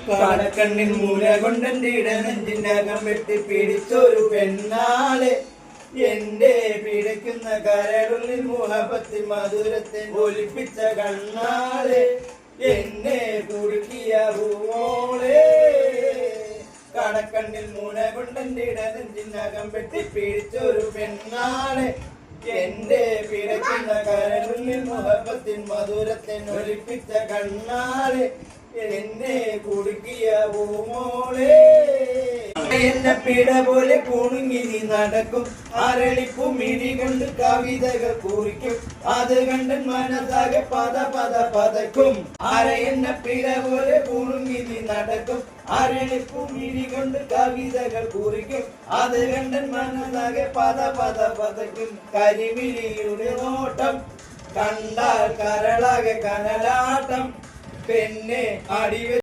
കാടക്കണ്ണിൻ മൂല കൊണ്ടെന്റെ ഇടനെഞ്ചിന്റെ അകം വെട്ടി പിടിച്ചൊരു പെണ്ണാളെ എന്റെ പിടയ്ക്കുന്ന കരളുള്ളിൽ മുഹബത്തിൽ മധുരത്തെ ഒലിപ്പിച്ച കണ്ണാളെ എന്നെ കുടുക്കിയ പൂമോളെ കടക്കണ്ണിൽ മൂല കൊണ്ടെന്റെ ഇടനെഞ്ചിന്റെ അകം വെട്ടി പിടിച്ചൊരു പെണ്ണാളെ എന്റെ പിടയ്ക്കുന്ന കരളുള്ളിൽ മുഹബത്തിൽ മധുരത്തെ ഒലിപ്പിച്ച കണ്ണാളെ എന്നെ കുടുക്കിയ പൂമോളെ എന്നെ പിട പോലെ കുണുങ്ങി നീ നടക്കും അരളിപ്പു മിഴി കൊണ്ട് കവിതകൾ കുറിക്കും അത് കണ്ട് മനസ്സാകെ പത പത പതക്കും എന്നെ പിട പോലെ കുണുങ്ങി നീ നടക്കും അരളിപ്പു മിഴി കൊണ്ട് കവിതകൾ കുറിക്കും അത് കണ്ട് മനസ്സാകെ പത പത പതക്കും കരിമിഴിയുടെ നോട്ടം കണ്ടാൽ കരളാകെ കനലാട്ടം പെണ്ണെ അടിവ